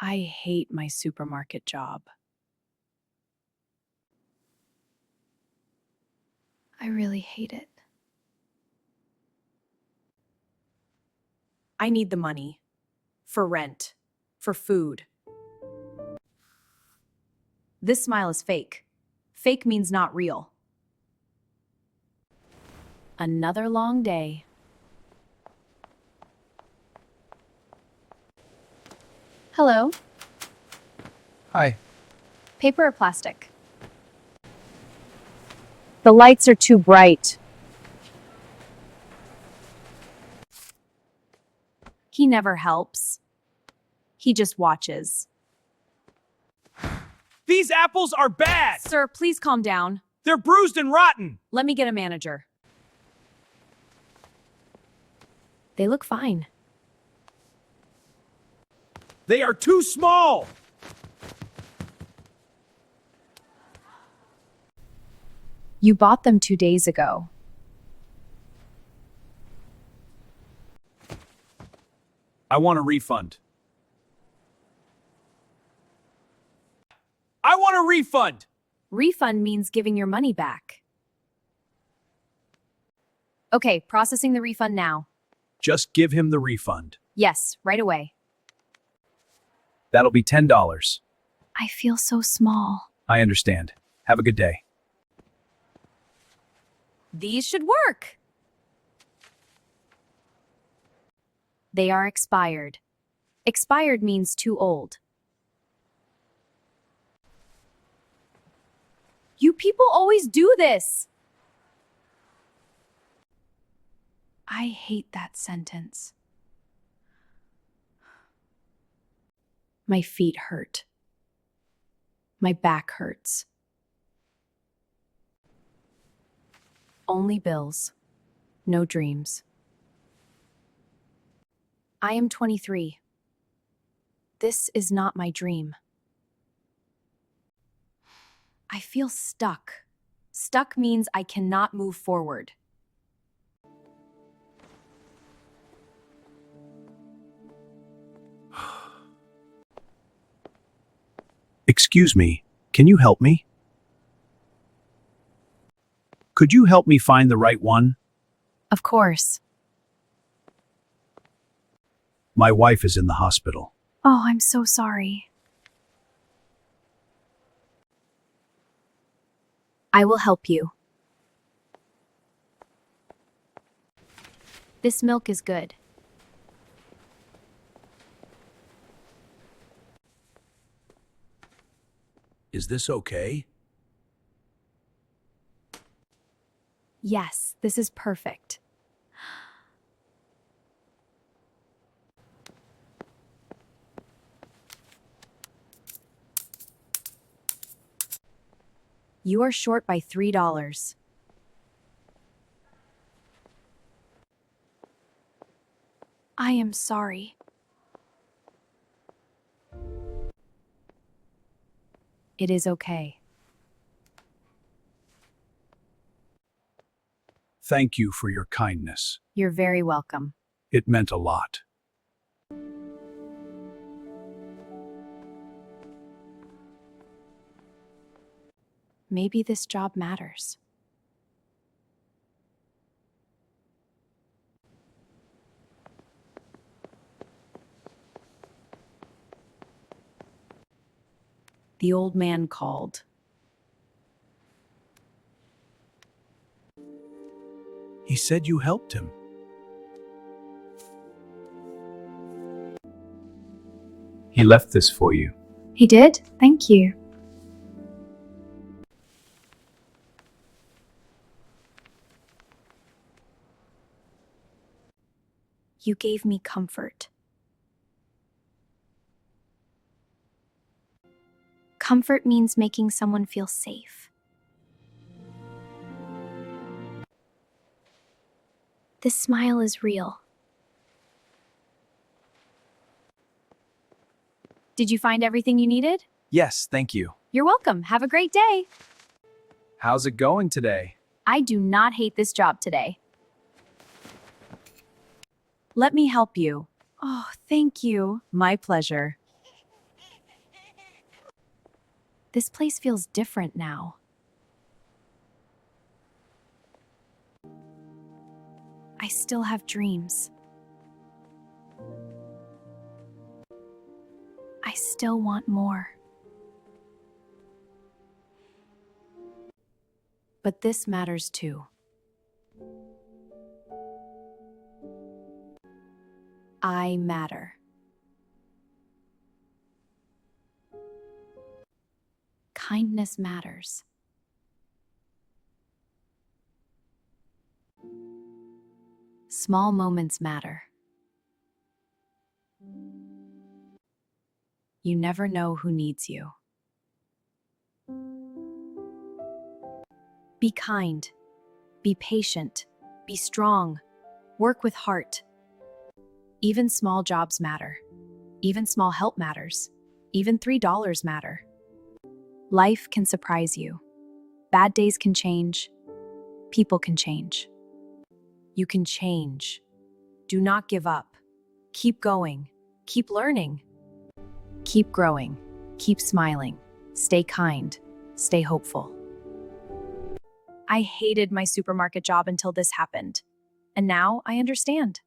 I hate my supermarket job. I really hate it. I need the money. For rent. For food. This smile is fake. Fake means not real. Another long day. Hello? Hi. Paper or plastic? The lights are too bright. He never helps. He just watches. These apples are bad! Sir, please calm down. They're bruised and rotten! Let me get a manager. They look fine. They are too small! You bought them 2 days ago. I want a refund. I want a refund! Refund means giving your money back. Okay, processing the refund now. Just give him the refund. Yes, right away. That'll be $10. I feel so small. I understand. Have a good day. These should work. They are expired. Expired means too old. You people always do this. I hate that sentence. My feet hurt. My back hurts. Only bills, no dreams. I am 23. This is not my dream. I feel stuck. Stuck means I cannot move forward. Excuse me, can you help me? Could you help me find the right one? Of course. My wife is in the hospital. Oh, I'm so sorry. I will help you. This milk is good. Is this okay? Yes, this is perfect. You are short by $3. I am sorry. It is okay. Thank you for your kindness. You're very welcome. It meant a lot. Maybe this job matters. The old man called. He said you helped him. He left this for you. He did? Thank you. You gave me comfort. Comfort means making someone feel safe. This smile is real. Did you find everything you needed? Yes, thank you. You're welcome. Have a great day. How's it going today? I do not hate this job today. Let me help you. Oh, thank you. My pleasure. This place feels different now. I still have dreams. I still want more. But this matters too. I matter. Kindness matters. Small moments matter. You never know who needs you. Be kind. Be patient. Be strong. Work with heart. Even small jobs matter. Even small help matters. Even $3 matter. Life can surprise you. Bad days can change. People can change. You can change. Do not give up. Keep going. Keep learning. Keep growing. Keep smiling. Stay kind. Stay hopeful. I hated my supermarket job until this happened. And now I understand.